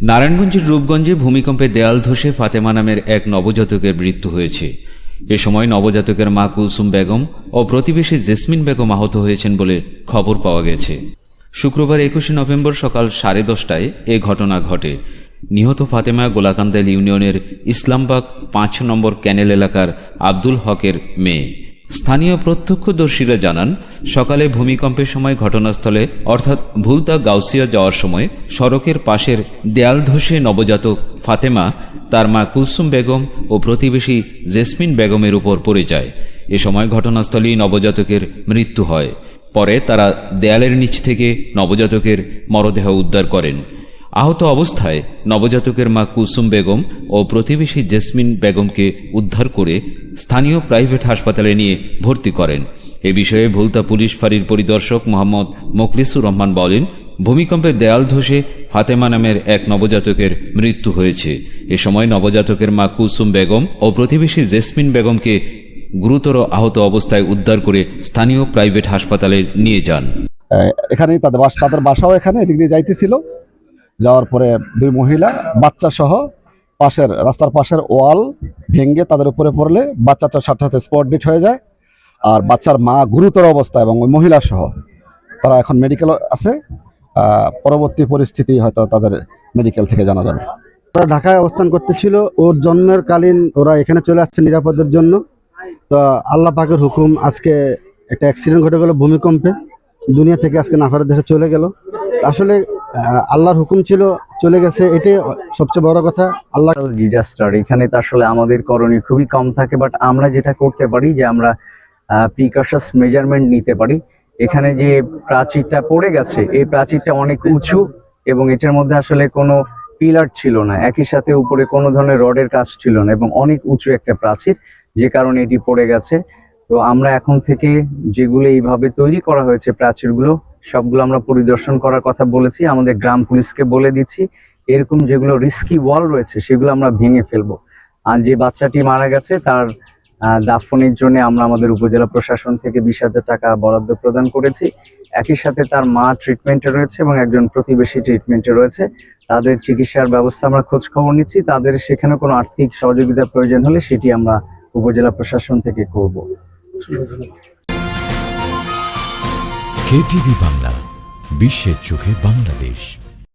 নারায়ণগঞ্জের রূপগঞ্জে ভূমিকম্পে দেয়াল ধসে ফাতেমা নামের এক নবজাতকের মৃত্যু হয়েছে। এ সময় নবজাতকের মা কুলসুম বেগম ও প্রতিবেশী জেসমিন বেগম আহত হয়েছেন বলে খবর পাওয়া গেছে। শুক্রবার 21 নভেম্বর সকাল 10:30টায় এ ঘটনা ঘটে। নিহত ফাতেমা গোলাকান্দাল ইউনিয়নের ইসলামবাগ 5 নম্বর ক্যানেল এলাকার আব্দুল হকের মেয়ে। স্থানীয় প্রত্যক্ষদর্শীরা জানান, সকালে ভূমিকম্পের সময় ঘটনাস্থলে অর্থাৎ ভুলতা গাউসিয়া যাওয়ার সময় সড়কের পাশের দেয়াল ধসে নবজাতক ফাতেমা তার মা কুলসুম বেগম ও প্রতিবেশী জেসমিন বেগমের উপর পড়ে যায়। এ সময় ঘটনাস্থলেই নবজাতকের মৃত্যু হয়। পরে তারা দেয়ালের নিচ থেকে নবজাতকের মরদেহ উদ্ধার করেন। আহত অবস্থায় নবজাতকের মা কুলসুম বেগম ও প্রতিবেশী জেসমিন বেগমকে উদ্ধার করে স্থানীয় প্রাইভেট হাসপাতালে নিয়ে ভর্তি করেন। এ বিষয়ে ভুলতা পুলিশ ফাঁড়ির পরিদর্শক মোহাম্মদ মোখলিসুর রহমান বলেন, ভূমিকম্পে দেয়াল ধসে ফাতেমা নামের এক নবজাতকের মৃত্যু হয়েছে। এ সময় নবজাতকের মা কুলসুম বেগম ও প্রতিবেশী জেসমিন বেগমকে গুরুতর আহত অবস্থায় উদ্ধার করে স্থানীয় প্রাইভেট হাসপাতালে নিয়ে যান। এখানেই তাদের বাসাও এখানে, এদিক দিয়ে যাইতেছিল। যাওয়ার পরে দুই মহিলা বাচ্চা সহ রাস্তার পাশের ওয়াল ভেঙে তাদের উপরে পড়লে বাচ্চাটার সাথে সাথে স্পট ডেড হয়ে যায়। আর বাচ্চার মা গুরুতর অবস্থা এবং ওই মহিলা সহ তারা এখন মেডিকেল আছে। পরবর্তী পরিস্থিতি হয়তো তাদের মেডিকেল থেকে জানা যাবে। ওরা ঢাকায় অবস্থান করতেছিল, ওর জন্মের কালীন ওরা এখানে চলে আসছে নিরাপদের জন্য। তো আল্লাহ পাকের হুকুম, আজকে একটা অ্যাক্সিডেন্ট ঘটে গেল ভূমিকম্পে, দুনিয়া থেকে আজকে নাফারের দেশে চলে গেল। আসলে আল্লাহর হুকুম ছিল, চলে গেছে, এটাই সবচেয়ে বড় কথা। আল্লাহ ডিজাস্টার এখানে তো আসলে আমাদের করণীয় খুবই কম থাকে, বাট আমরা যেটা করতে পারি যে আমরা প্রিকশনাস মেজারমেন্ট নিতে পারি। এখানে যে প্রাচীরটা পড়ে গেছে, এই প্রাচীরটা অনেক উঁচু এবং এটার মধ্যে আসলে কোনো পিলার ছিল না, একই সাথে উপরে কোনো ধরনের রডের কাজ ছিল না এবং অনেক উঁচু একটা প্রাচীর, যে কারণে এটি পড়ে গেছে। তো আমরা এখন থেকে যেগুলো এইভাবে তৈরি করা হয়েছে প্রাচীরগুলো, সবগুলো আমরা পরিদর্শন করার কথা বলেছি, আমাদের গ্রাম পুলিশকে বলে দিচ্ছি। এরকম যেগুলো রিস্কি ওয়াল রয়েছে সেগুলো আমরা ভেঙে ফেলবো। আর যে বাচ্চাটি মারা গেছে তার দাফনের জন্য আমরা আমাদের উপজেলা প্রশাসন থেকে 20,000 টাকা বরাদ্দ প্রদান করেছি। একই সাথে তার মা ট্রিটমেন্টে রয়েছে এবং একজন প্রতিবেশী ট্রিটমেন্টে রয়েছে। তাদের চিকিৎসার ব্যবস্থা আমরা খোঁজ খবর নিচ্ছি। তাদের সেখানে কোনো আর্থিক সহযোগিতার প্রয়োজন হলে সেটি আমরা উপজেলা প্রশাসন থেকে করব। KTV বাংলা, বিশ্বের চোখে বাংলাদেশ।